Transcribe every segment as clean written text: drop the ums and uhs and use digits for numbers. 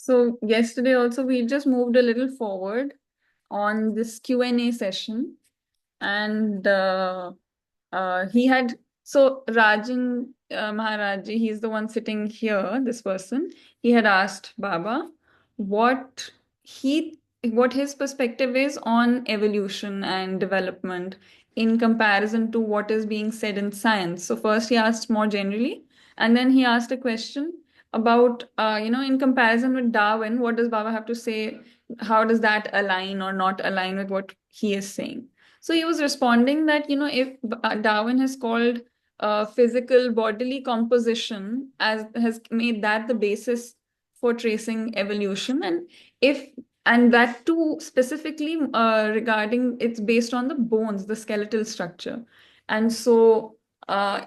So yesterday also we just moved a little forward on this Q&A session, and he had so Rajan Maharaji, he's the one sitting here, this person. He had asked Baba what what his perspective is on evolution and development in comparison to what is being said in science. So first he asked more generally, and then he asked a question about in comparison with Darwin, what does Baba have to say? How does that align or not align with what he is saying? So he was responding that, if Darwin has called physical bodily composition as has made that the basis for tracing evolution, and that too specifically regarding it's based on the bones, the skeletal structure. And so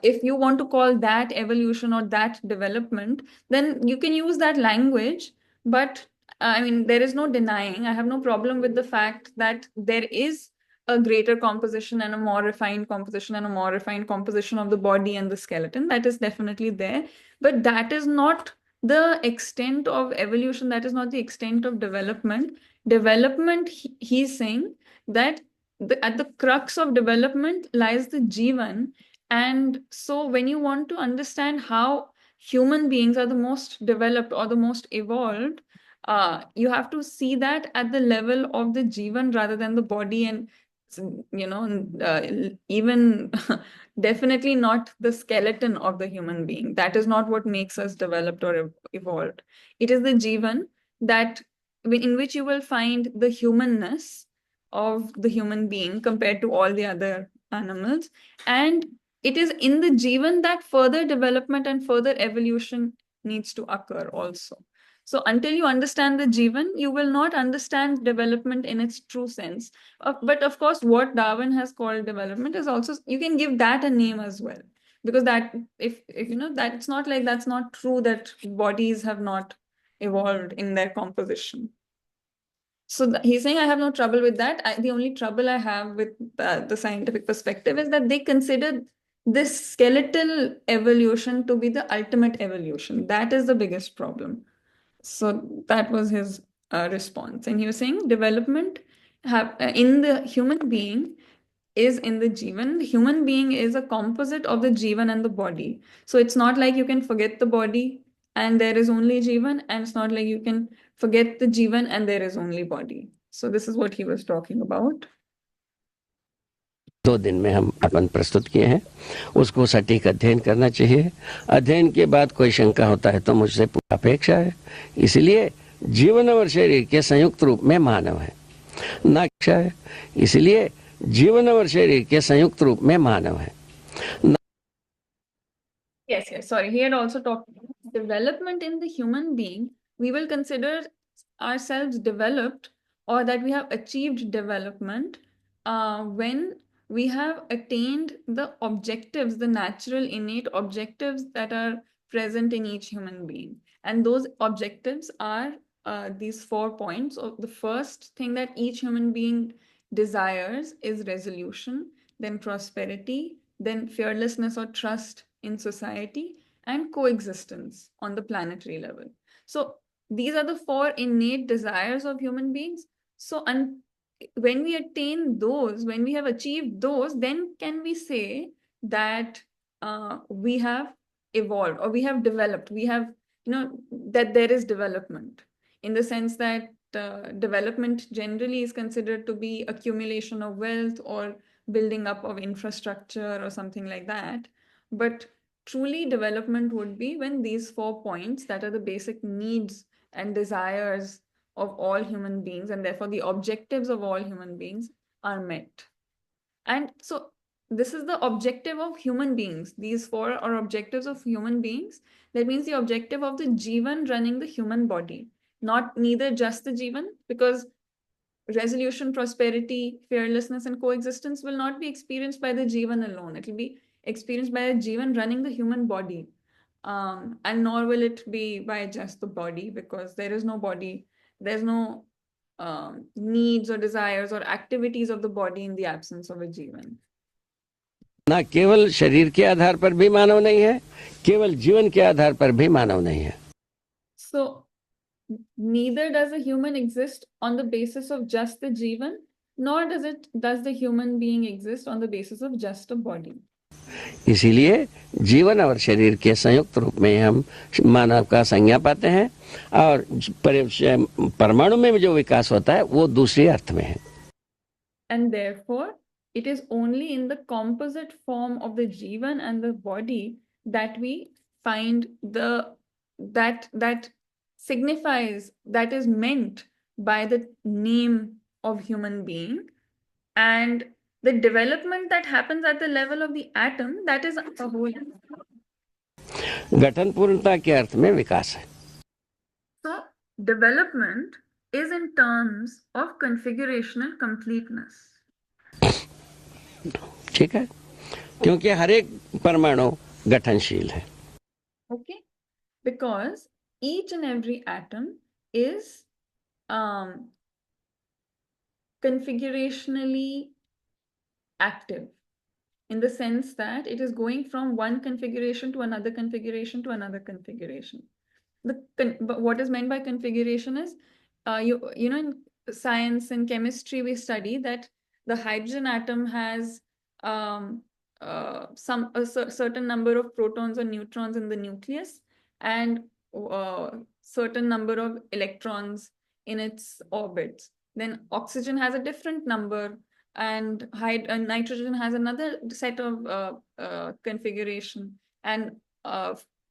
if you want to call that evolution or that development, then you can use that language. But I mean, there is no denying, I have no problem with the fact that there is a greater composition and a more refined composition and a more refined composition of the body and the skeleton. That is definitely there. But that is not the extent of evolution. That is not the extent of development. Development, he's saying that at the crux of development lies the Jeevan. And so when you want to understand how human beings are the most developed or the most evolved, you have to see that at the level of the Jeevan rather than the body. And even definitely not the skeleton of the human being. That is not what makes us developed or evolved. It is the Jeevan that in which you will find the humanness of the human being compared to all the other animals. And it is in the Jeevan that further development and further evolution needs to occur also. So until you understand the Jeevan, you will not understand development in its true sense. But of course, what Darwin has called development is also, you can give that a name as well. Because that, if you know, that it's not like that's not true that bodies have not evolved in their composition. So he's saying, I have no trouble with that. The only trouble I have with the scientific perspective is that they consider this skeletal evolution to be the ultimate evolution. That is the biggest problem. So that was his response. And he was saying development in the human being is in the Jeevan. The human being is a composite of the Jeevan and the body. So it's not like you can forget the body and there is only Jeevan, and it's not like you can forget the Jeevan and there is only body. So this is what he was talking about. 2 दिन में हम अपन प्रस्तुत किए हैं, उसको सटीक अध्ययन करना चाहिए। अध्ययन के बाद कोई शंका होता है तो मुझसे अपेक्षा है। इसलिए जीवन और शरीर के संयुक्त रूप में मानव है, ना इच्छा है। इसलिए जीवन और शरीर के संयुक्त रूप में मानव है। Yes, sorry. He had also talked about development in the human being. We will consider ourselves developed, or that we have achieved development when we have attained the objectives, the natural innate objectives that are present in each human being. And those objectives are these 4 points. The first thing that each human being desires is resolution, then prosperity, then fearlessness or trust in society, and coexistence on the planetary level. So these are the 4 innate desires of human beings. So when we attain those, when we have achieved those, then can we say that we have evolved or we have developed, we have, that there is development, in the sense that development generally is considered to be accumulation of wealth or building up of infrastructure or something like that. But truly development would be when these 4 points that are the basic needs and desires of all human beings, and therefore the objectives of all human beings, are met. And so this is the objective of human beings. These 4 are objectives of human beings. That means the objective of the Jeevan running the human body, neither just the Jeevan, because resolution, prosperity, fearlessness, and coexistence will not be experienced by the Jeevan alone. It will be experienced by a Jeevan running the human body. And nor will it be by just the body, because there is no body, there's no needs or desires or activities of the body in the absence of a Jeevan. ना केवल शरीर के आधार पर भी मानव नहीं है, केवल जीवन के आधार पर भी मानव नहीं है। So neither does a human exist on the basis of just the Jeevan, nor does the human being exist on the basis of just a body. इसीलिए जीवन और शरीर के संयुक्त रूप में हम मानव का संज्ञा पाते हैं और परमाणु में जो विकास होता है वो दूसरे अर्थ में है. And therefore, it is only in the composite form of the Jeevan and the body that we find that signifies, that is meant by the name of human being, and the development that happens at the level of the atom, that is a whole. गठन पूर्णता के अर्थ में विकास है. So development is in terms of configurational completeness. ठीक है, क्योंकि हर एक परमाणु गठनशील है. Okay, because each and every atom is configurationally active, in the sense that it is going from one configuration to another configuration to another configuration. But what is meant by configuration is, you know, in science and chemistry, we study that the hydrogen atom has certain number of protons or neutrons in the nucleus, and certain number of electrons in its orbits. Then oxygen has a different number, and nitrogen has another set of configuration, and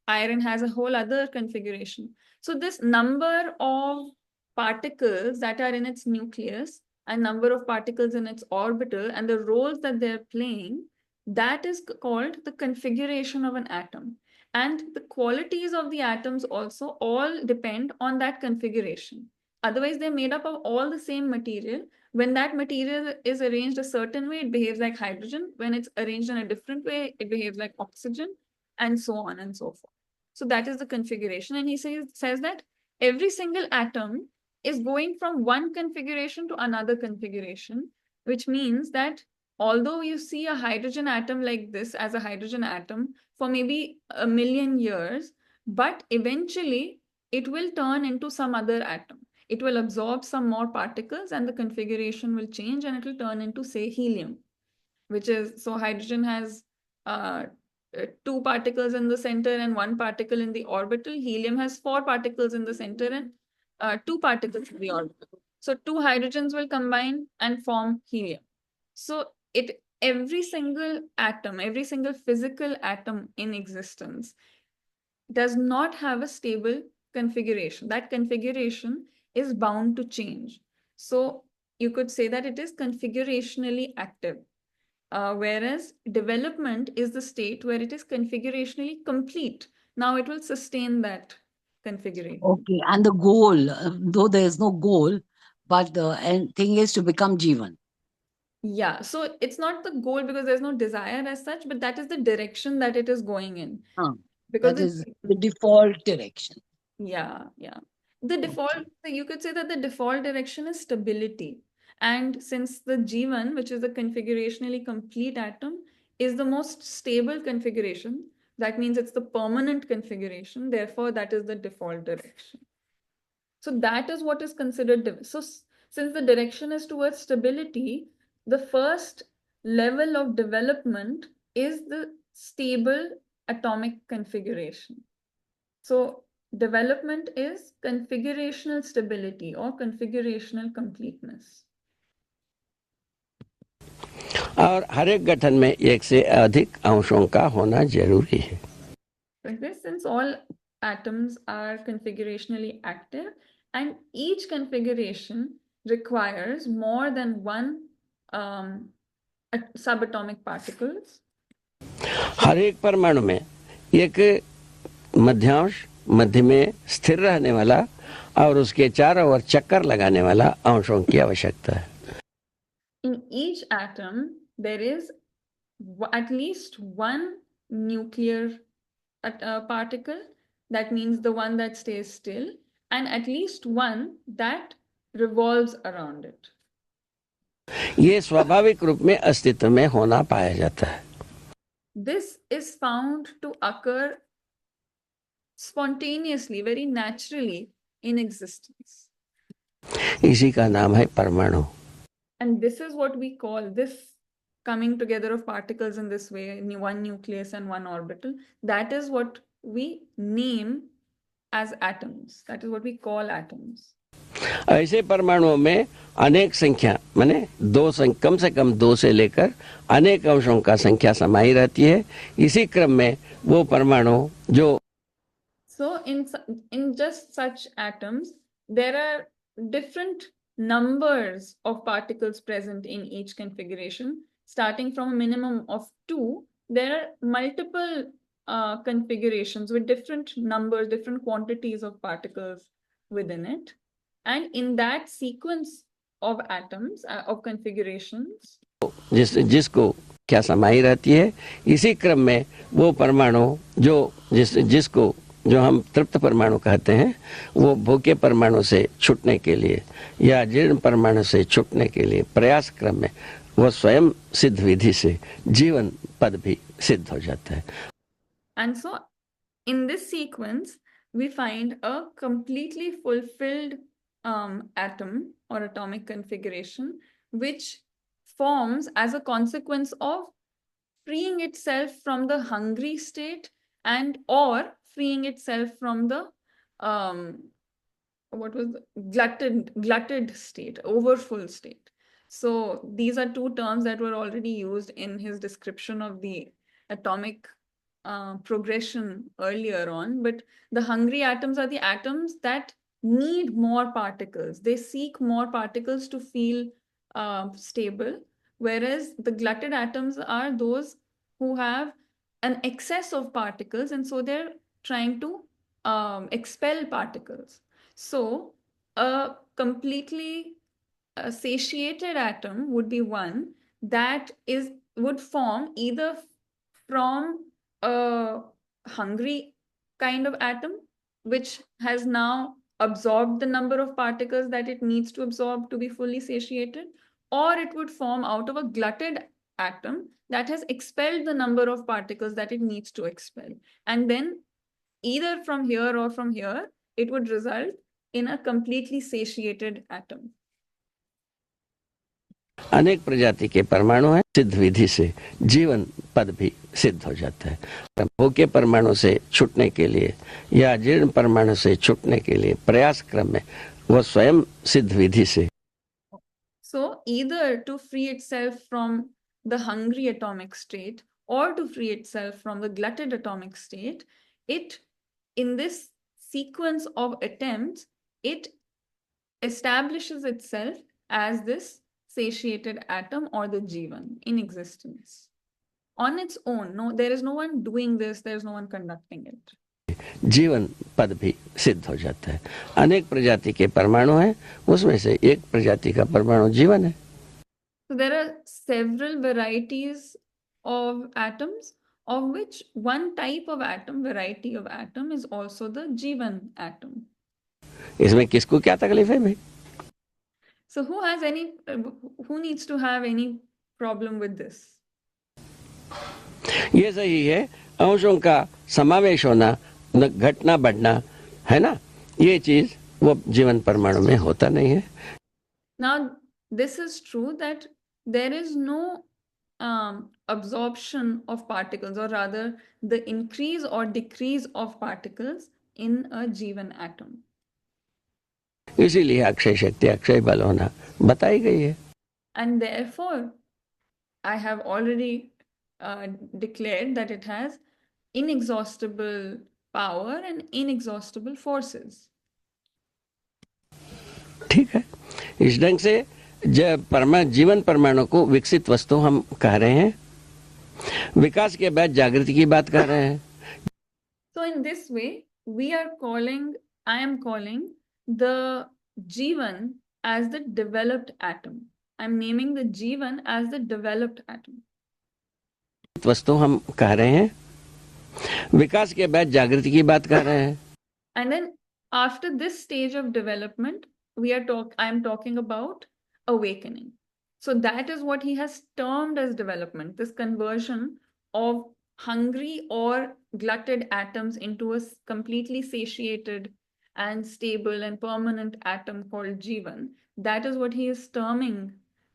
iron has a whole other configuration. So this number of particles that are in its nucleus and number of particles in its orbital and the roles that they're playing, that is called the configuration of an atom. And the qualities of the atoms also all depend on that configuration. Otherwise, they're made up of all the same material. When that material is arranged a certain way, it behaves like hydrogen. When it's arranged in a different way, it behaves like oxygen, and so on and so forth. So that is the configuration. And he says that every single atom is going from one configuration to another configuration, which means that although you see a hydrogen atom like this as a hydrogen atom for maybe 1,000,000 years, but eventually it will turn into some other atom. It will absorb some more particles and the configuration will change and it will turn into, say, helium, which is, so hydrogen has 2 particles in the center and 1 particle in the orbital. Helium has 4 particles in the center and 2 particles in the orbital. So 2 hydrogens will combine and form helium. So every single atom, every single physical atom in existence does not have a stable configuration. That configuration is bound to change. So you could say that it is configurationally active. Whereas development is the state where it is configurationally complete. Now it will sustain that configuration. Okay, and the goal, though there is no goal, but the thing is to become Jeevan. Yeah, so it's not the goal because there's no desire as such, but that is the direction that it is going in. Because that is the default direction. Yeah. The default, you could say that the default direction is stability. And since the Jeevan, which is a configurationally complete atom, is the most stable configuration, that means it's the permanent configuration. Therefore, that is the default direction. So that is what is considered. So since the direction is towards stability, the first level of development is the stable atomic configuration. So development is configurational stability or configurational completeness. और हर एक गठन में एक से अधिक अंशों का होना जरूरी है. Since all atoms are configurationally active and each configuration requires more than one subatomic particles. हर एक परमाणु में एक मध्यांश, मध्य में स्थिर रहने वाला और उसके चारों ओर चक्कर लगाने वाला अंशों की आवश्यकता है. In each atom, there is at least one nuclear particle, that means the one that stays still, and at least one that revolves around it. ये स्वाभाविक रूप में अस्तित्व में होना पाया जाता है. This is found to occur spontaneously, very naturally in existence. इसी का नाम है परमाणु. And this is what we call this coming together of particles in this way, one nucleus and one orbital. That is what we name as atoms. That is what we call atoms. ऐसे परमाणुओं में अनेक संख्या माने कम से कम 2 से लेकर अनेक अंशों का संख्या समाई रहती है. इसी क्रम में वो परमाणु जो So in just such atoms, there are different numbers of particles present in each configuration. Starting from a minimum of 2, there are multiple configurations with different numbers, different quantities of particles within it. And in that sequence of atoms, of configurations, जिसको क्या समाई रहती है, इसी क्रम में वो परमाणु जिसको जो हम तृप्त परमाणु कहते हैं, वो भूखे परमाणु से छूटने के लिए या जीर्ण परमाणु से छूटने के लिए प्रयास क्रम में वो स्वयं सिद्ध विधि से जीवन पद भी सिद्ध हो जाता है. And so in this sequence, we find a completely fulfilled atom or atomic configuration, which forms as a consequence of freeing itself from the hungry state and or freeing itself from the glutted state, overfull state. So these are two terms that were already used in his description of the atomic progression earlier on. But the hungry atoms are the atoms that need more particles. They seek more particles to feel stable, whereas the glutted atoms are those who have an excess of particles, and so they're trying to expel particles. So a completely satiated atom would be one that would form either from a hungry kind of atom, which has now absorbed the number of particles that it needs to absorb to be fully satiated, or it would form out of a glutted atom that has expelled the number of particles that it needs to expel. And then either from here or from here, it would result in a completely satiated atom. अनेक प्रजाति के परमाणु हैं. सिद्ध विधि से जीवन पद भी सिद्ध हो जाता है. भूखे परमाणु से छूटने के लिए या जीर्ण परमाणु से छूटने के लिए प्रयास क्रम में वो स्वयं सिद्ध विधि से. So either to free itself from the hungry atomic state or to free itself from the glutted atomic state, it, in this sequence of attempts, it establishes itself as this satiated atom or the Jeevan in existence on its own. No, there is no one doing this, there is no one conducting it. जीवन पद भी सिद्ध हो जाता है. अनेक प्रजाति के परमाणु हैं, उसमें से एक प्रजाति का परमाणु जीवन है. So there are several varieties of atoms, of which one type of atom, variety of atom, is also the Jeevan atom. इसमें किसको क्या तकलीफ है भाई? So who needs to have any problem with this? ये सही है. अंशों का समावेश होना, घटना बढ़ना है ना, ये चीज वो जीवन परमाणु में होता नहीं है. Now this is true that there is no absorption of particles, or rather the increase or decrease of particles in a Jeevan atom. इसीलिए अक्षय शक्ति, अक्षय बल होना बताई गई है. And therefore, I have already declared that it has inexhaustible power and inexhaustible forces. ठीक है. इस ढंग से जीवन परमाणु को विकसित वस्तु हम कह रहे हैं. विकास के बाद जागृति की बात कर रहे हैं. So in this way, I am calling the Jeevan as the developed atom. I'm naming the Jeevan as the developed atom. वस्तु हम कह रहे हैं. विकास के बाद जागृति की बात कर रहे हैं. And then after this stage of development, I am talking about awakening. So that is what he has termed as development, this conversion of hungry or glutted atoms into a completely satiated and stable and permanent atom called Jeevan. That is what he is terming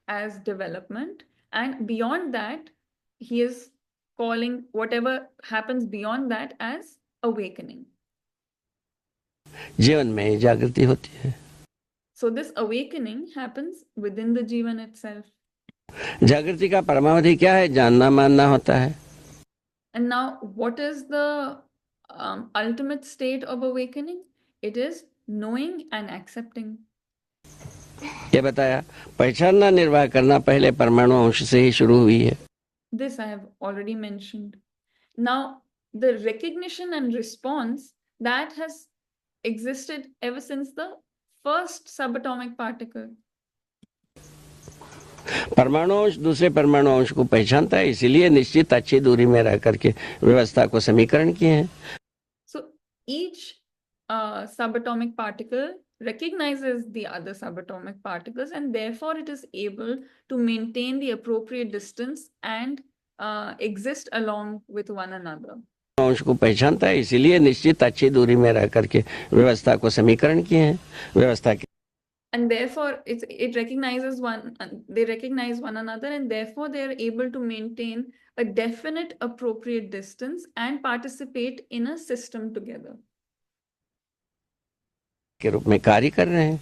as development. And beyond that, he is calling whatever happens beyond that as awakening. जीवन में जागृति होती है. So this awakening happens within the Jeevan itself. जागृति का परमावधि क्या है? जानना मानना होता है. And now, what is the ultimate state of awakening? It is knowing and accepting. ये बताया. पहचानना निर्वाह करना पहले परमाणु अंश से ही शुरू हुई है. This I have already mentioned. Now, the recognition and response that has existed ever since the first subatomic particle. परमाणु अंश दूसरे परमाणु अंश को पहचानता है, इसीलिए निश्चित अच्छी दूरी में रह करके व्यवस्था को समीकरण किए हैं. So each subatomic particle recognizes the other subatomic particles, and therefore it is able to maintain the appropriate distance and exist along with one another. अंश को पहचानता है, इसीलिए निश्चित अच्छी दूरी में रह करके व्यवस्था को समीकरण किए हैं. व्यवस्था के And therefore it recognizes they recognize one another, and therefore they are able to maintain a definite appropriate distance and participate in a system together. के रूप में कार्य कर रहे हैं.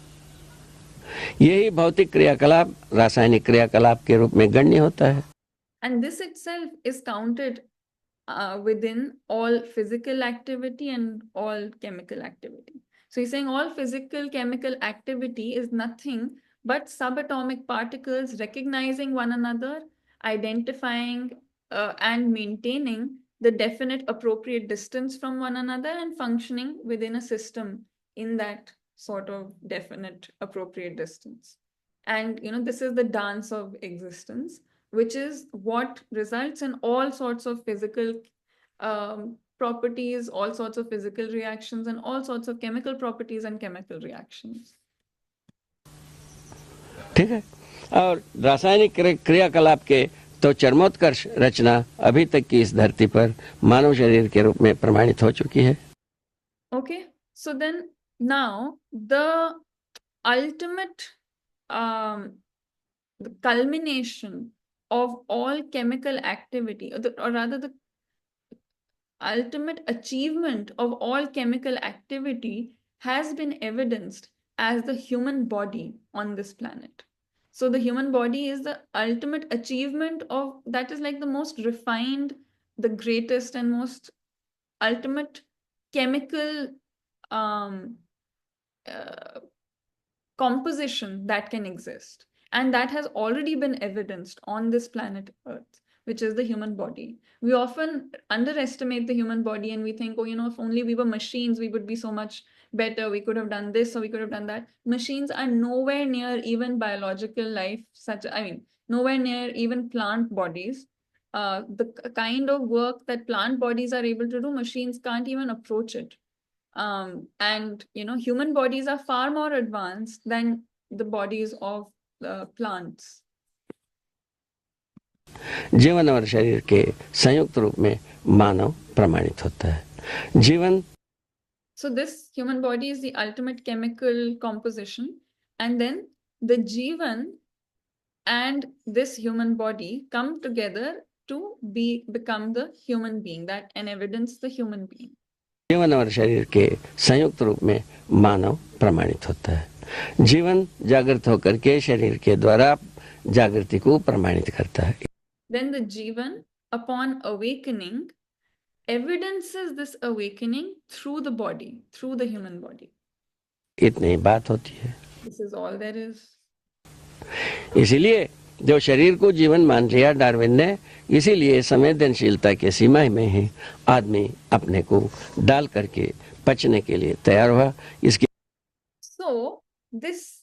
यही भौतिक क्रियाकलाप रासायनिक क्रियाकलाप के रूप में गण्य होता है. And this itself is counted within all physical activity and all chemical activity. So he's saying all physical chemical activity is nothing but subatomic particles recognizing one another, identifying and maintaining the definite appropriate distance from one another, and functioning within a system in that sort of definite appropriate distance. And this is the dance of existence, which is what results in all sorts of physical properties, all sorts of physical reactions, and all sorts of chemical properties and chemical reactions. ठीक है. और रासायनिक क्रियाकलाप के तो चरमोत्कर्ष रचना अभी तक की इस धरती पर मानव शरीर के रूप में प्रमाणित हो चुकी है. Okay, so then now the ultimate the culmination of all chemical activity, or rather the ultimate achievement of all chemical activity, has been evidenced as the human body on this planet. So the human body is the ultimate achievement of, that is like the most refined, the greatest and most ultimate chemical composition that can exist. And that has already been evidenced on this planet Earth, which is the human body. We often underestimate the human body and we think, oh, if only we were machines, we would be so much better. We could have done this or we could have done that. Machines are nowhere near even biological life, nowhere near even plant bodies. The kind of work that plant bodies are able to do, machines can't even approach it. And human bodies are far more advanced than the bodies of plants. जीवन और शरीर के संयुक्त रूप में मानव प्रमाणित होता है. जीवन. So this human body is the ultimate chemical composition, and then the Jeevan and this human body come together to become the human being, that and evidence the human being. जीवन और शरीर के संयुक्त रूप में मानव प्रमाणित होता है. जीवन जागृत होकर के शरीर के द्वारा जागृति को प्रमाणित करता है. Then the Jeevan, upon awakening, evidences this awakening through the body, through the human body. इतनी बात होती है. This is all there is. इसीलिए जो शरीर को जीवन मान लिया डार्विन ने, इसीलिए संवेदनशीलता के सीमा में ही आदमी अपने को डाल करके पचने के लिए तैयार हुआ. इसकी So this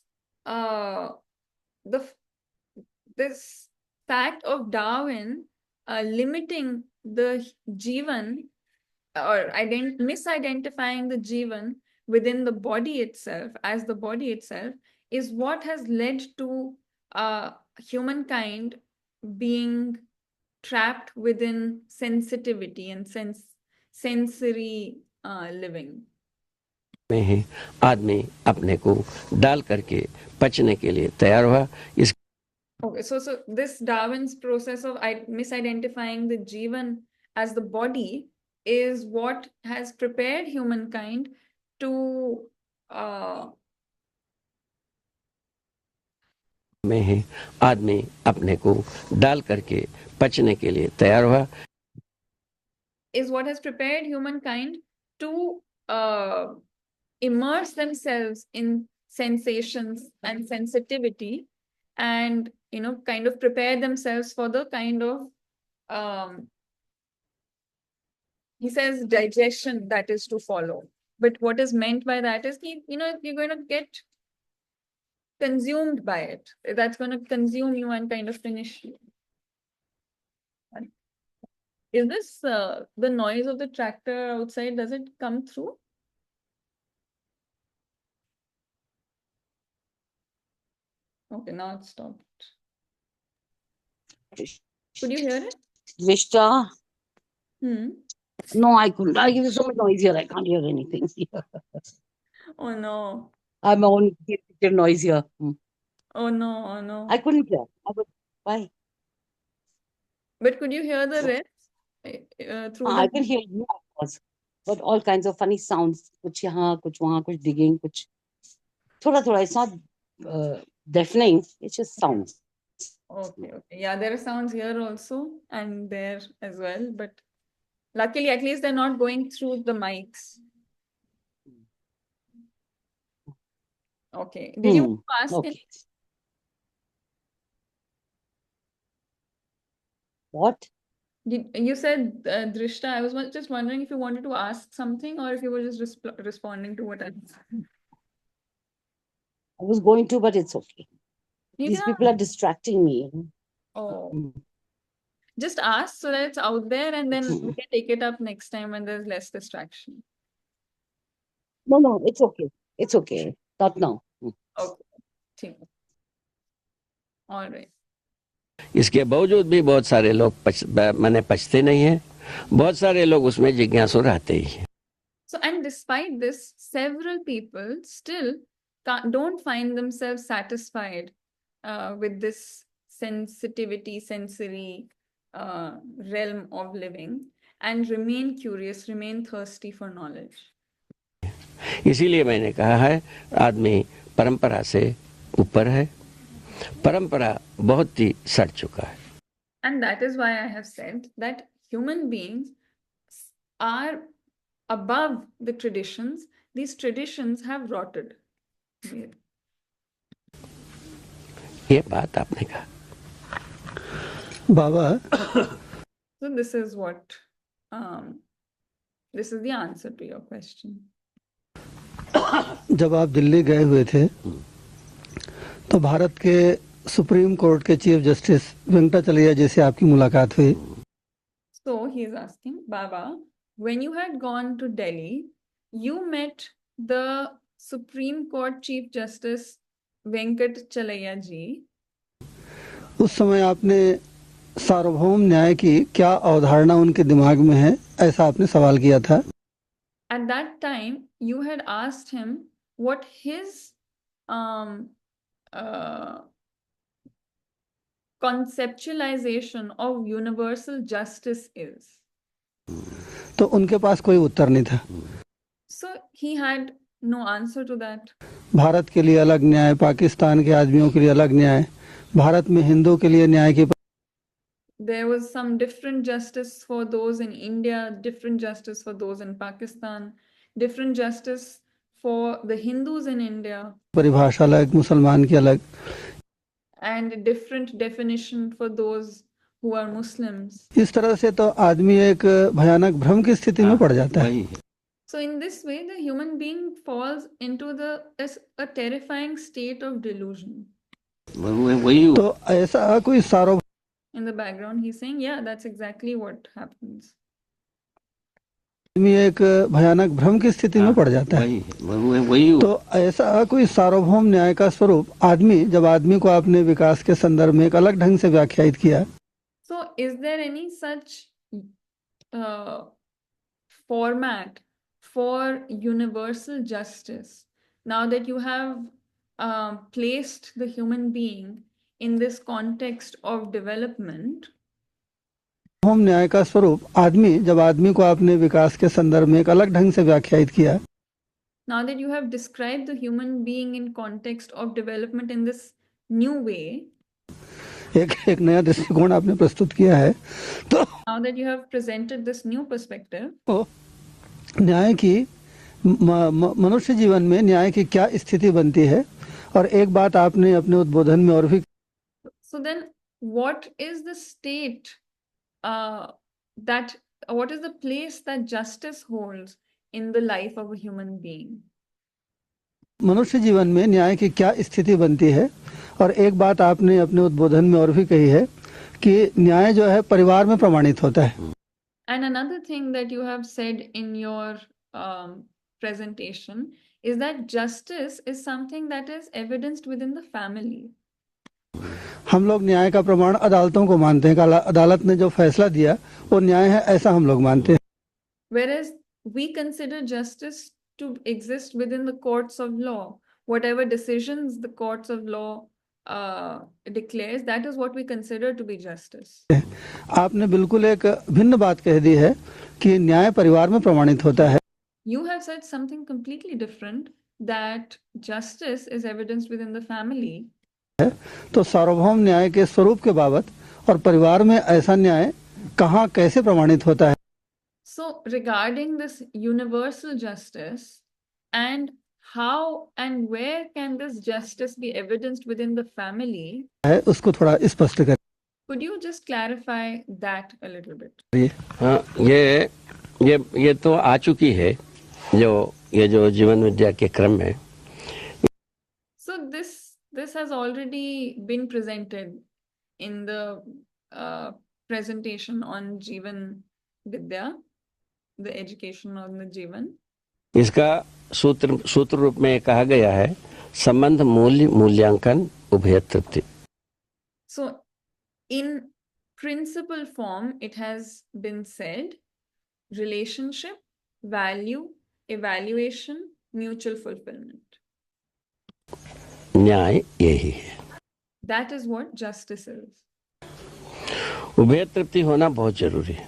this fact of Darwin limiting the Jeevan or misidentifying the Jeevan within the body itself as the body itself is what has led to humankind being trapped within sensitivity and sensory living. में ही आदमी अपने को डाल करके पचने के लिए तैयार हुआ। इस Okay, so this Darwin's process of misidentifying the Jeevan as the body is what has prepared humankind to में ही आदमी अपने को डाल करके पचने के लिए तैयार हुआ। is what has prepared humankind to immerse themselves in sensations and sensitivity, and kind of prepare themselves for the kind of he says digestion that is to follow. But what is meant by that is you're going to get consumed by it. That's going to consume you and kind of finish you. Is this the noise of the tractor outside? Does it come through? Okay, now it stopped. Could you hear it? Vishta? No, I couldn't. I give you so much noise here. I can't hear anything. Oh no. I'm on kitchen noise here. Oh no, oh no. I couldn't hear. Why? But could you hear the rest through I can hear you, of course. But all kinds of funny sounds. Kuch yahan, kuch wahan, kuch digging, kuch. Thoda. It's not deafening. It's just sounds. Okay. Yeah, there are sounds here also and there as well. But luckily, at least they're not going through the mics. Okay. Did you ask okay. What? You said Drishta. I was just wondering if you wanted to ask something or if you were just responding to what I said. I was going to, but it's okay. These people are distracting me. Oh. Just ask so that it's out there, and then we can take it up next time when there's less distraction. No, it's okay. It's okay. Not now. Okay. All right. इसके बावजूद भी बहुत सारे लोग माने पचते नहीं हैं, बहुत सारे लोग उसमें जिज्ञासु रहते ही हैं। So, and despite this, several people still don't find themselves satisfied with this sensitivity, sensory realm of living, and remain curious, remain thirsty for knowledge. इसीलिए मैंने कहा है आदमी परंपरा से ऊपर है, परंपरा बहुत ही सड़ चुका है। And that is why I have said that human beings are above the traditions. These traditions have rotted. ये बात आपने कहा बाबा। So this is what this is the answer to your question. जब आप दिल्ली गए हुए थे तो भारत के सुप्रीम कोर्ट के चीफ जस्टिस वेंकटाचलैया जी से आपकी मुलाकात हुई। So he is asking, Baba, when you had gone to Delhi, you met the Supreme Court Chief Justice Venkatachalaya ji. उस समय आपने सार्वभौम न्याय की क्या अवधारणा उनके दिमाग में है, ऐसा आपने सवाल किया था। At that time, you had asked him what his conceptualization of universal justice is. तो उनके पास कोई उत्तर नहीं था। So he had no answer to that. Bharat के लिए अलग न्याय, पाकिस्तान के आदमियों के लिए अलग न्याय, भारत में हिंदू के लिए न्याय की There was some different justice for those in India, different justice for those in Pakistan, different justice for the Hindus in India. परिभाषा अलग, मुसलमान की अलग। And different definition for those who are Muslims. इस तरह से तो आदमी एक भयानक भ्रम की स्थिति में पड़ जाता है। So in this way, the human being falls into a terrifying state of delusion. तो ऐसा कोई सार्वभौम In the background, he's saying, yeah, that's exactly what happens. आदमी एक भयानक भ्रम की स्थिति में पड़ जाता है। तो ऐसा कोई सार्वभौम न्याय का स्वरूप आदमी, जब आदमी को आपने विकास के संदर्भ में एक अलग ढंग से व्याख्यायित किया। So is there any such format for universal justice, now that you have placed the human being in this context of development, सार्वभौम न्याय का स्वरूप आदमी, जब आदमी को आपने विकास के संदर्भ में एक अलग ढंग से व्याख्यायित किया, now that you have described the human being in context of development in this new way, एक नया दृष्टिकोण आपने प्रस्तुत किया है, तो now that you have presented this new perspective, तो न्याय की मनुष्य जीवन में न्याय की क्या स्थिति बनती है, और एक बात आपने अपने उद्बोधन में और भी, so then what is the state what is the place that justice holds in the life of a human being? मनुष्य जीवन में न्याय की क्या स्थिति बनती है, और एक बात आपने अपने उद्बोधन में और भी कही है कि न्याय जो है परिवार में प्रमाणित होता है. And another thing that you have said in your presentation is that justice is something that is evidenced within the family. हम लोग न्याय का प्रमाण अदालतों को मानते हैं, अदालत ने जो फैसला दिया वो न्याय है, ऐसा हम लोग मानते हैं. Whereas we consider justice to exist within the courts of law. Whatever decisions the courts of law declares, that is what we consider to be justice. आपने बिल्कुल एक भिन्न बात कह दी है कि न्याय परिवार में प्रमाणित होता है. You have said something completely different, that justice is evidenced within the family. तो सार्वभौम न्याय के स्वरूप के बाबत और परिवार में ऐसा न्याय कहाँ कैसे प्रमाणित होता है? So regarding this universal justice and how and where can this justice be evidenced within the family, है उसको थोड़ा स्पष्ट करें. could you just clarify that a little bit? हाँ, ये तो आ चुकी है जो जीवन विद्या के क्रम में. So this has already been presented in the presentation on Jeevan Vidya, the education on the Jeevan. इसका सूत्र रूप में कहा गया है संबंध मूल्यांकन उभय तृप्ति. So in principle form it has been said relationship, value, evaluation, mutual fulfillment. न्याय यही है. That is what justice is. उभय तृप्ति होना बहुत जरूरी है.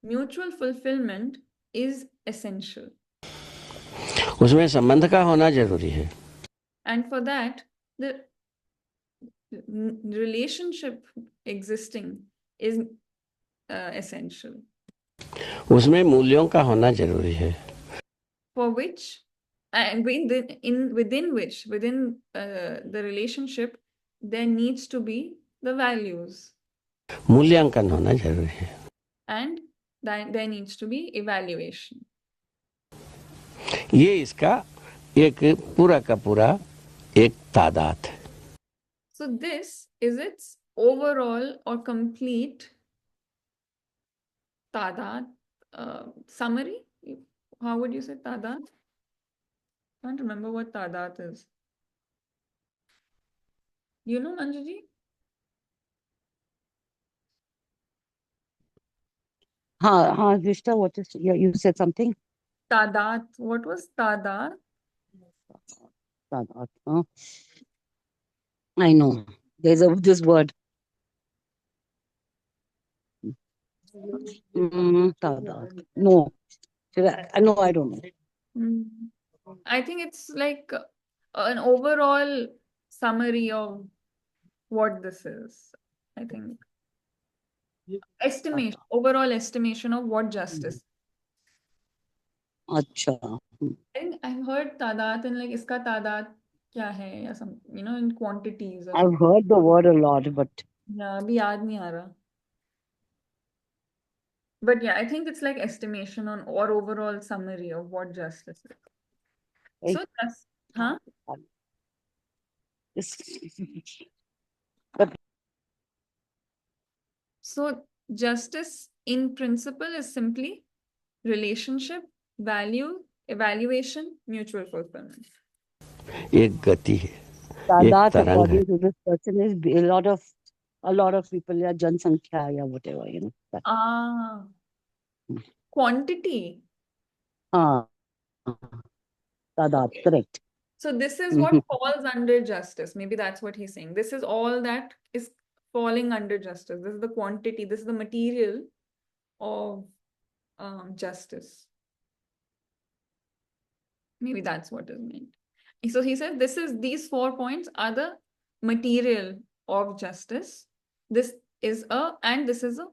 Mutual fulfillment is essential. उसमें संबंध का होना जरूरी है. And for that, the relationship existing is essential. उसमें मूल्यों का होना जरूरी है. For which, and within the relationship, there needs to be the values. मूल्यांकन होना जरूरी है. And there needs to be evaluation. ये इसका एक पूरा का पूरा एक तादाद है. So this is its overall or complete tadat summary. How would you say tadat? I can't remember what tadat is. You know, Manjuji? Vishta, what is, you said something? Tadat. What was tadat? Tadat, huh? I know. There's this word. Tadat. No. No, I don't know. I think it's like an overall summary of what this is. I think overall estimation of what justice. Acha. I think I've heard tadat and like iska tadat kya hai, or some, in quantities. I've heard the word a lot, but yeah, abhi yaad nahi aa raha. But yeah, I think it's like estimation on or overall summary of what justice is. So that's, huh? So justice in principle is simply relationship, value, evaluation, mutual fulfillment. एक गति है. Tadat, according to this person, is a lot of people, yeah, Jansankhya, yeah, whatever, Quantity. हाँ, तादाद, correct. So this is what falls under justice. Maybe that's what he's saying. This is all that is falling under justice. This is the quantity, this is the material of justice. Maybe that's what is meant. So he says these 4 points are the material of justice. This is a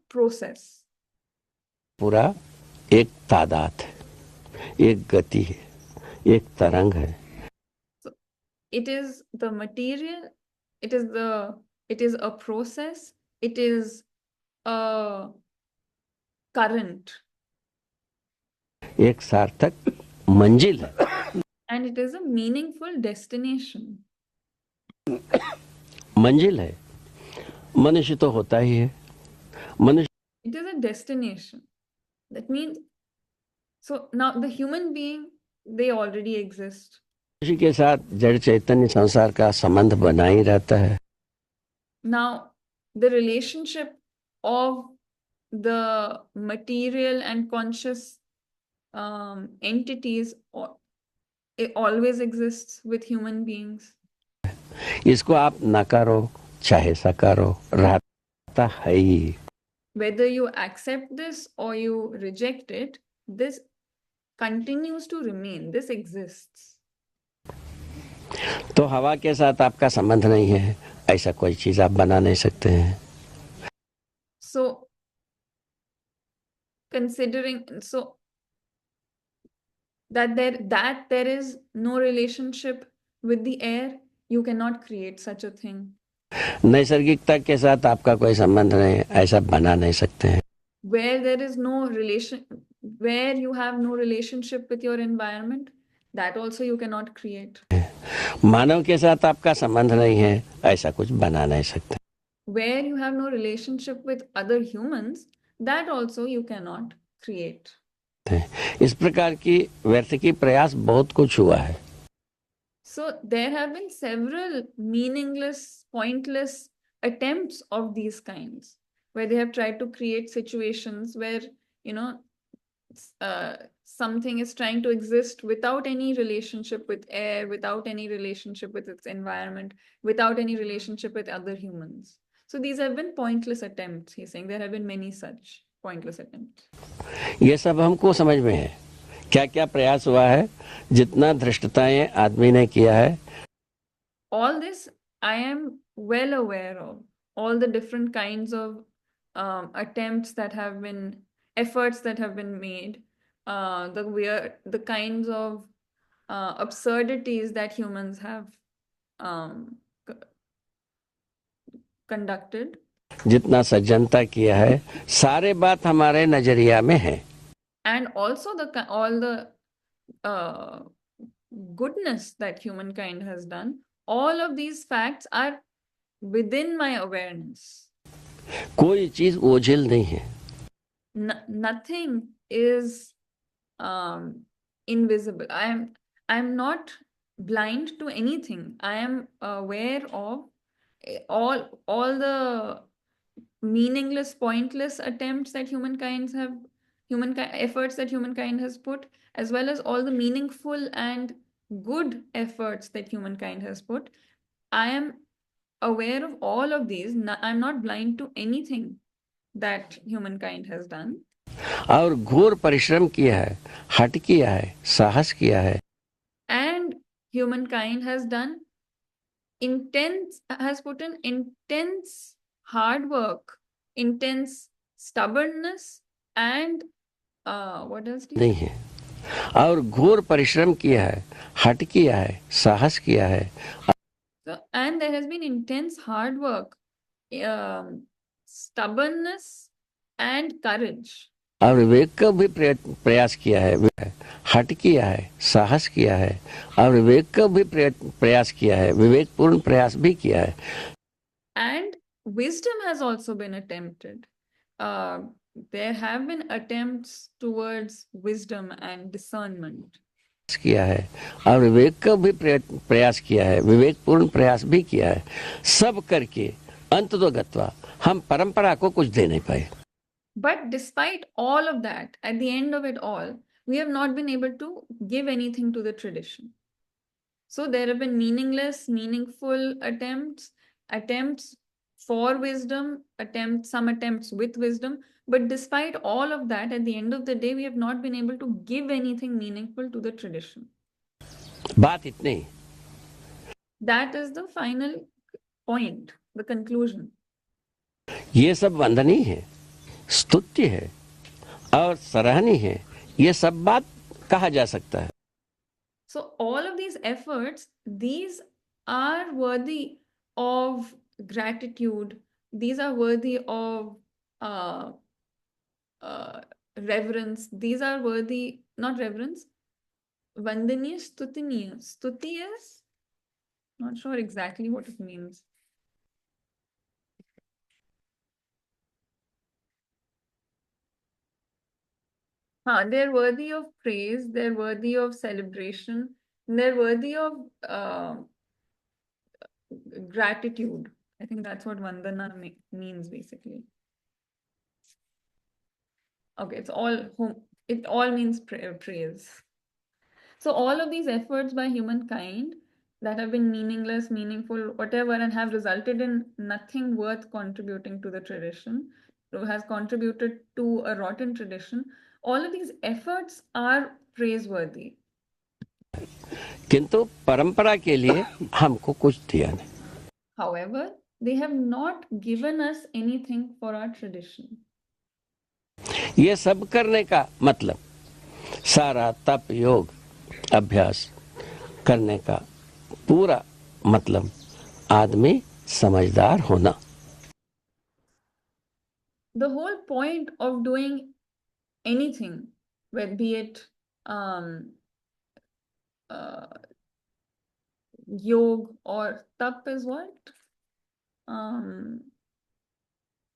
process. पूरा एक तादाद है, एक गति है, एक तरंग है. So it is the material, it is a process, it is a current, एक सार्थक मंजिल है. and it is a meaningful destination. मंजिल है, मनुष्य तो होता ही है. मनुष्य It is a destination. That means, so now the human being, they already exist. मनुष्य के साथ जड़ चैतन्य संसार का संबंध बना ही रहता है. Now, the relationship of the material and conscious entities, it always exists with human beings. इसको आप नकारो चाहे सकारो, रहता है ही. Whether you accept this or you reject it, this continues to remain. This exists. तो हवा के साथ आपका संबंध नहीं है, ऐसा कोई चीज आप बना नहीं सकते हैं. So, considering that there is no relationship with the air, you cannot create such a thing. नैसर्गिकता के साथ आपका कोई संबंध नहीं है, ऐसा बना नहीं सकते हैं. Where there is no relation, where you have no relationship with your environment, that also you cannot create. मानव के साथ आपका संबंध नहीं है, ऐसा कुछ बना नहीं सकते. Where you have no relationship with other humans, that also you cannot create. इस प्रकार की व्यर्थ की प्रयास बहुत कुछ हुआ है. So there have been several meaningless, pointless attempts of these kinds, where they have tried to create situations where, something is trying to exist without any relationship with air, without any relationship with its environment, without any relationship with other humans. So these have been pointless attempts. He's saying there have been many such pointless attempts. ये सब हमको समझ में है. क्या क्या प्रयास हुआ है, जितना धृष्टताएं आदमी ने किया है. All this I am well aware of. All the different kinds of attempts that have been, efforts that have been made, the kinds of absurdities that humans have conducted. जितना सज्जनता किया है, सारे बात हमारे नजरिया में है. And also all the goodness that humankind has done, all of these facts are within my awareness. कोई चीज ओझिल नहीं है. Nothing is invisible. I'm not blind to anything. I am aware of all the meaningless, pointless attempts that efforts that humankind has put, as well as all the meaningful and good efforts that humankind has put. I am aware of all of these. I'm not blind to anything that humankind has done. और घोर परिश्रम किया है, हट किया है, साहस किया है. And humankind has put in intense hard work, intense stubbornness, and what else? नहीं है. और घोर परिश्रम किया है, हट किया है, साहस किया है. And there has been intense hard work, stubbornness, and courage. और विवेक का भी प्रयास किया है, हट किया है, साहस किया है. और विवेक का भी प्रयास किया है, विवेकपूर्ण प्रयास भी किया है. And wisdom has also been attempted. There have been attempts towards wisdom and discernment. किया है और विवेक का भी प्रयास किया है, विवेकपूर्ण प्रयास भी किया है. सब करके अंततोगत्वा हम परंपरा को कुछ दे नहीं पाए. But despite all of that, at the end of it all, we have not been able to give anything to the tradition. So there have been meaningless, meaningful attempts for wisdom, some attempts with wisdom. But despite all of that, at the end of the day, we have not been able to give anything meaningful to the tradition. बात इतनी ही। That is the final point, the conclusion. ये सब वंदनीय है, स्तुत्य है और सराहनीय है, ये सब बात कहा जा सकता है। So all of these efforts, these are worthy of gratitude. These are worthy of uh, reverence. These are worthy, not reverence, vandaniya, stutiniya. Stuti is, not sure exactly what it means. They're worthy of praise, they're worthy of celebration, they're worthy of gratitude. I think that's what vandana means basically. Okay, it all means praise. So all of these efforts by humankind that have been meaningless, meaningful, whatever, and have resulted in nothing worth contributing to the tradition, has contributed to a rotten tradition, all of these efforts are praiseworthy. किंतु परंपरा के लिए हमको कुछ दिया नहीं। However, they have not given us anything for our tradition. ये सब करने का मतलब सारा तप योग अभ्यास करने का पूरा मतलब आदमी समझदार होना। The whole point of doing anything, be it yog or tap is what?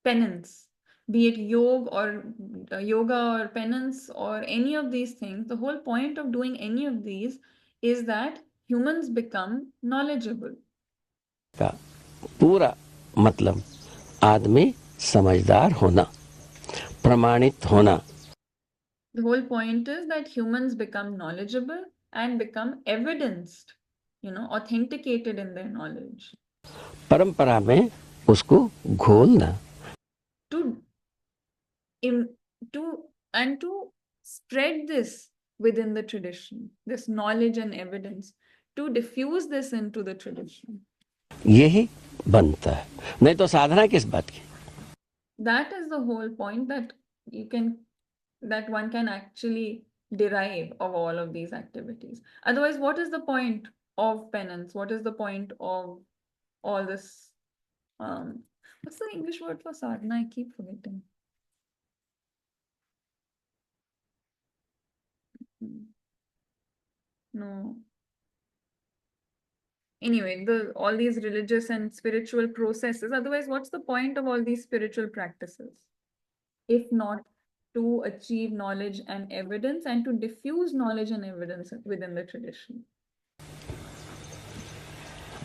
Penance. Be it yoga or penance or any of these things, the whole point of doing any of these is that humans become knowledgeable. का पूरा मतलब आदमी समझदार होना, प्रमाणित होना। The whole point is that humans become knowledgeable and become evidenced, authenticated in their knowledge. परंपरा में उसको घोलना। To spread this within the tradition, this knowledge and evidence, to diffuse this into the tradition. यही बनता है, नहीं तो साधना किस बात की? That is the whole point that one can actually derive of all of these activities. Otherwise, what is the point of penance? What is the point of all this? What's the English word for sadhana? I keep forgetting. No. Anyway, all these religious and spiritual processes. Otherwise, what's the point of all these spiritual practices? If not to achieve knowledge and evidence and to diffuse knowledge and evidence within the tradition.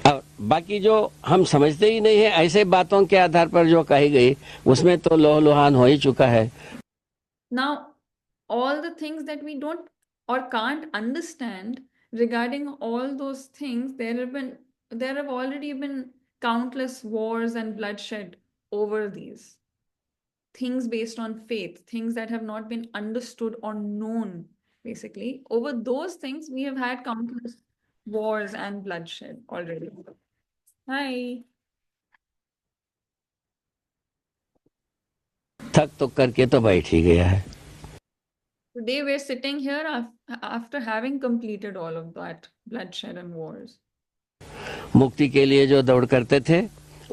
और बाकी जो हम समझते ही नहीं है, ऐसे बातों के आधार पर जो कही गई उसमें तो लोहान हो ही चुका है। Now, all the things that we don't or can't understand regarding all those things, there have already been countless wars and bloodshed over these things based on faith, things that have not been understood or known. Basically, over those things, we have had countless wars and bloodshed already. Hi. थक तो करके तो बैठ ही गया है। Today we're sitting here after having completed all of that bloodshed and wars. मुक्ति के लिए जो दौड़ करते थे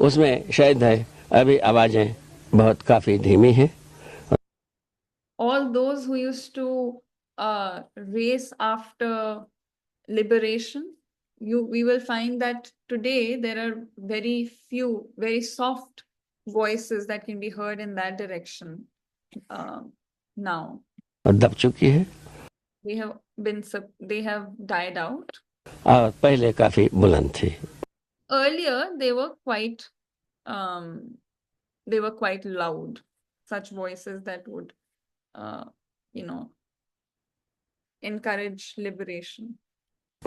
उसमें शायद है अभी आवाजें बहुत काफी धीमी हैं। All those who used to race after liberation, we will find that today there are very few, very soft voices that can be heard in that direction now. दब चुकी है। They have died out. और पहले काफी बुलंद थी। Earlier they were quite loud, such voices that would encourage liberation.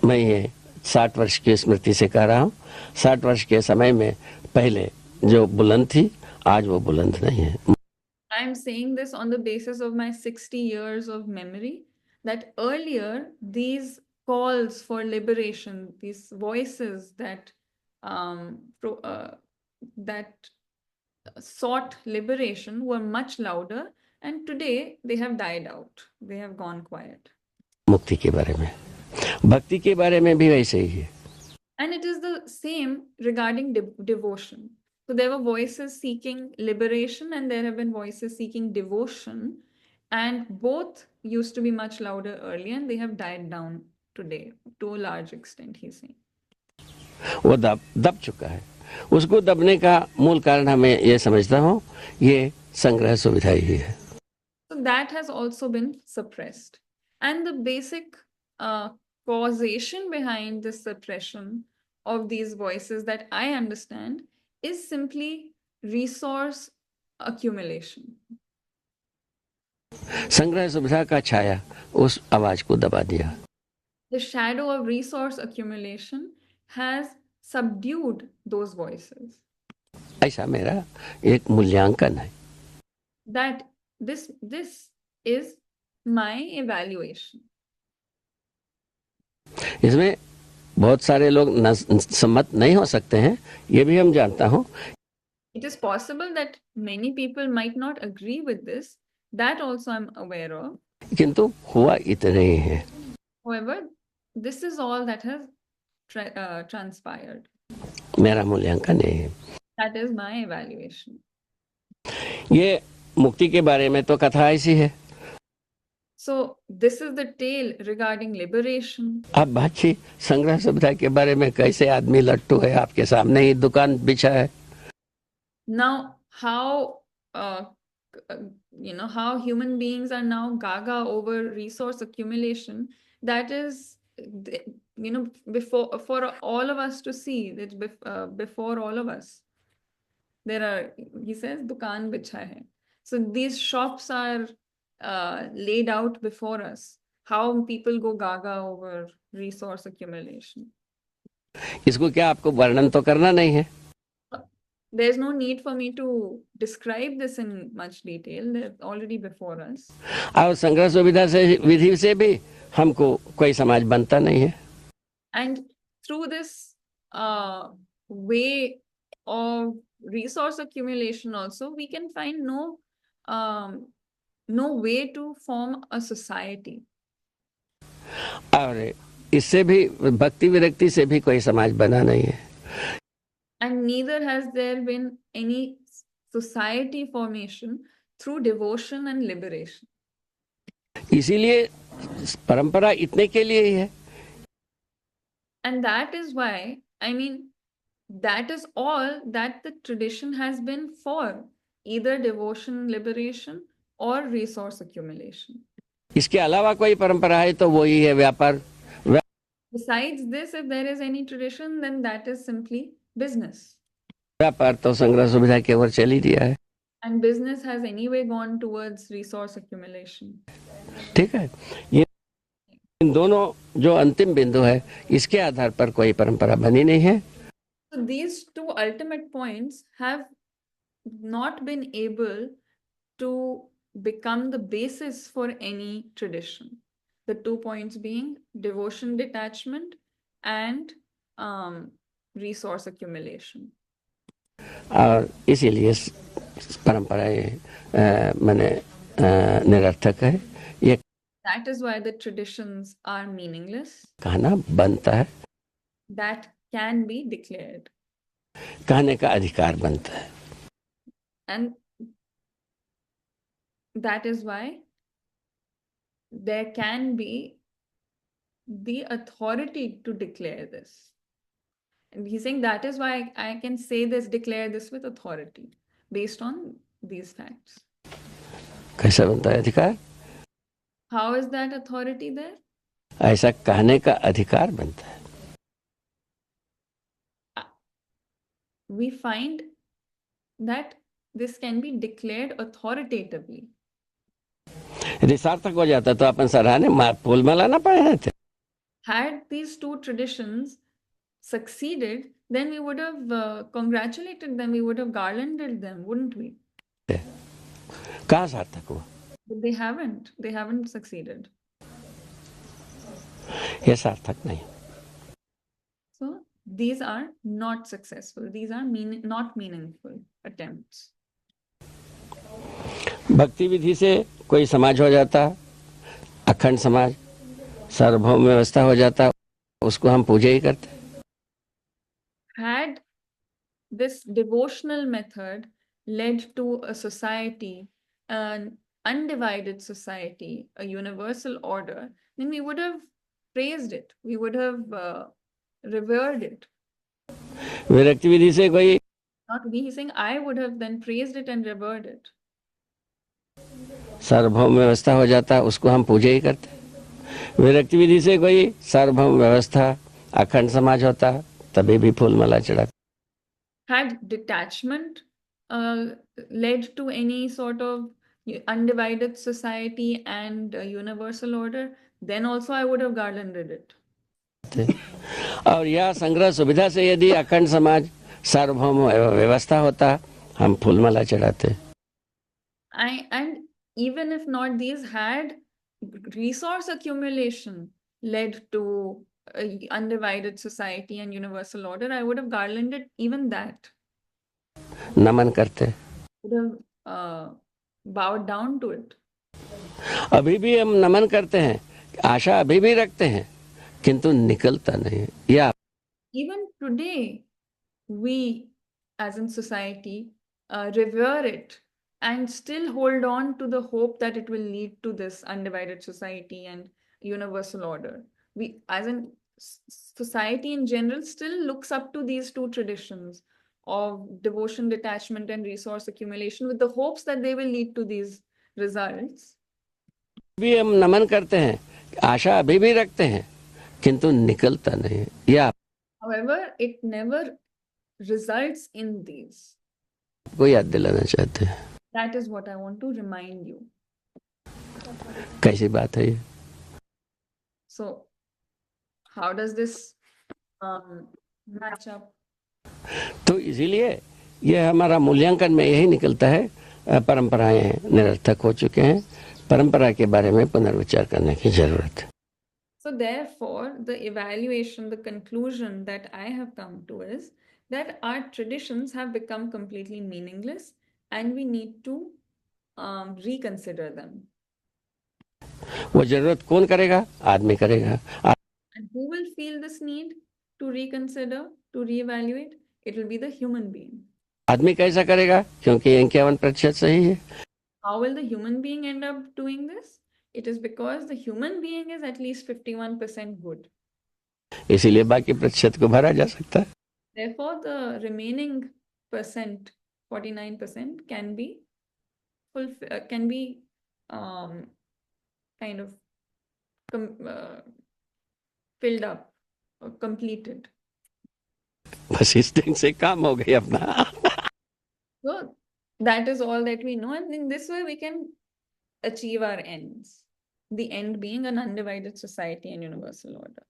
मैं ये 60 वर्ष की स्मृति से कह रहा हूँ। 60 वर्ष के समय में पहले जो बुलंद थी, आज वो बुलंद नहीं है। I'm saying this on the basis of my 60 years of memory, that earlier these calls for liberation, these voices that that sought liberation were much louder, and today they have died out. They have gone quiet. मुक्ति के बारे में, भक्ति के बारे में भी वैसे ही है। And it is the same regarding devotion. So there were voices seeking liberation and there have been voices seeking devotion, and both used to be much louder earlier and they have died down today to a large extent, he's saying. वो दब चुका है। उसको दबने का मूल कारण हमें ये समझता हूँ, ये संग्रह सुविधा ही है। So that has also been suppressed. And the basic causation behind this suppression of these voices that I understand is simply resource accumulation. संग्रह सुविधा का छाया उस आवाज को दबा दिया। The shadow of resource accumulation has subdued those voices. ऐसा मेरा एक मूल्यांकन है। That this is my evaluation. इसमें बहुत सारे लोग सम्मत नहीं हो सकते हैं, ये भी हम जानता हूँ। It is possible that many people might not agree with this. That also I'm aware of. किंतु हुआ इतना ही है। However, this is all that has transpired. मेरा मूल्यांकन है। That is my evaluation. ये मुक्ति के बारे में तो कथा ऐसी है। So this is the tale regarding liberation. अब बातचीत संग्रह सुविधा के बारे में, कैसे आदमी लट्टू है, आपके सामने ही दुकान बिछा है। Now, how how human beings are now gaga over resource accumulation. That is, before for all of us to see. That before all of us, there are. He says, "Dukan bichha hai." So these shops are laid out before us. How people go gaga over resource accumulation. इसको क्या आपको वर्णन तो करना नहीं है। There's no need for me to describe this in much detail. They're already before us. और संग्रह सुविधा से विधि से भी हमको कोई समाज बनता नहीं है। And through this way of resource accumulation also, we can find no way to form a society. और इससे भी भक्ति विरक्ति से भी कोई समाज बना नहीं है। And neither has there been any society formation through devotion and liberation. इसीलिए परंपरा इतने के लिए ही है। And that is why, that is all that the tradition has been for, either devotion, liberation, or resource accumulation. इसके अलावा कोई परंपरा है तो वही है व्यापार। Besides this, if there is any tradition, then that is simply business. व्यापार तो संग्रह सुविधा की ओर चल ही दिया है। And business has anyway gone towards resource accumulation. ठीक है, ये इन दोनों जो अंतिम बिंदु है, इसके आधार पर कोई परंपरा बनी नहीं है। So these two ultimate points have not been able to become the basis for any tradition. The 2 points being devotion detachment and resource accumulation. और इसीलिए परंपराएं मैंने निरर्थक है। ये That is why the traditions are meaningless. कहना बनता है, That can be declared. कहने का अधिकार बनता है। And that is why there can be the authority to declare this. And he's saying that is why I can say this, declare this with authority based on these facts. कैसा बनता है अधिकार? How is that authority there? ऐसा कहने का अधिकार बनता है। We find that this can be declared authoritatively. यदि सार्थक हो जाता तो अपन सराहने फूल माला ना पहने थे. Had these two traditions succeeded, then we would have congratulated them, we would have garlanded them, wouldn't we? कहाँ सार्थक हुआ? But they haven't succeeded. ये सार्थक नहीं. So these are not successful. These are not meaningful attempts. भक्ति विधि से कोई समाज हो जाता, अखंड समाज, सार्वभौम व्यवस्था हो जाता, उसको हम पूजा ही करते. Had this devotional method led to a society, an undivided society, a universal order, then we would have praised it. We would have revered it. विरक्ति विधि से कोई Not we, he's saying I would have then praised it and revered it. सार्वभौम व्यवस्था हो जाता, उसको हम पूजा ही करते. विरक्ति विधि से कोई सार्वभौम व्यवस्था, अखंड समाज होता, तभी भी फूल माला चढ़ाते. Had detachment led to any sort of undivided society and universal order, then also I would have garlanded it. और यह संग्रह सुविधा से यदि अखंड समाज, सार्वभौम व्यवस्था होता, हम फूल माला चढ़ाते. And even if not, these had resource accumulation led to a undivided society and universal order, I would have garlanded even that. नमन करते. Would have bowed down to it. अभी भी हम नमन करते हैं, आशा अभी भी रखते हैं, किंतु निकलता नहीं. या Even today, we as in society revere it and still hold on to the hope that it will lead to this undivided society and universal order. We, as in society in general, still looks up to these two traditions of devotion, detachment, and resource accumulation with the hopes that they will lead to these results. भी हम नमन करते हैं, आशा अभी भी रखते हैं, किंतु निकलता नहीं. या However, it never results in these. आपको याद दिलाना चाहते हैं. That is what I want to remind you. कैसी बात है ये? So, how does this match up? तो इसीलिए ये हमारा मूल्यांकन में यही निकलता है, परंपराएं निरर्थक हो चुके हैं, परंपरा के बारे में पुनर्विचार करने की जरूरत है. So therefore, the evaluation, the conclusion that I have come to is that our traditions have become completely meaningless and we need to reconsider them. वो जरूरत कौन करेगा? आदमी करेगा. And who will feel this need to reconsider, to reevaluate? It will be the human being. आदमी कैसा करेगा? क्योंकि 51% सही है. How will the human being end up doing this? It is because the human being is at least 51% good. इसीलिए बाकी प्रतिशत को भरा जा सकता है. Therefore, the remaining percent, 49%, can be kind of filled up or completed. बस इस दिन से काम हो गया अपना. So that is all that we know, and in this way we can achieve our ends. The end being an undivided society and universal order.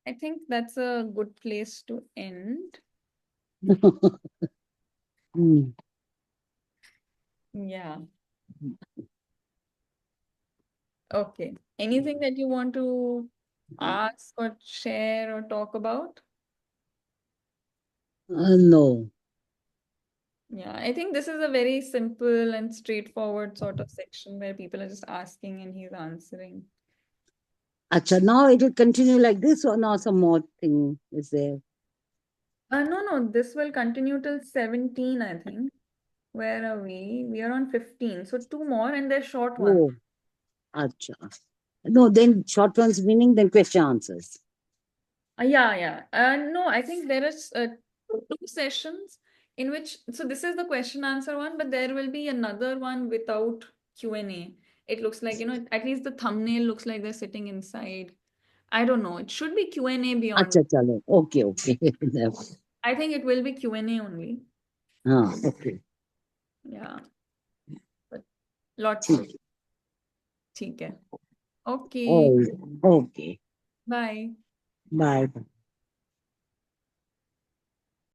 I think that's a good place to end. Yeah. Okay. Anything that you want to ask or share or talk about? No. Yeah, I think this is a very simple and straightforward sort of section where people are just asking and he's answering. Acha, now it will continue like this, or now some more thing is there? No, this will continue till 17, I think. Where are we? We are on 15. So 2 more and they're short ones. Oh, acha. No, then short ones meaning then question answers. Yeah. No, I think there is 2 sessions in which, so this is the question answer one, but there will be another one without Q&A. It looks like, at least the thumbnail looks like they're sitting inside. I don't know. It should be Q&A beyond. अच्छा चलो okay okay I think it will be Q&A only. हाँ okay Yeah. But lots. ठीक है. Okay. oh okay Bye. bye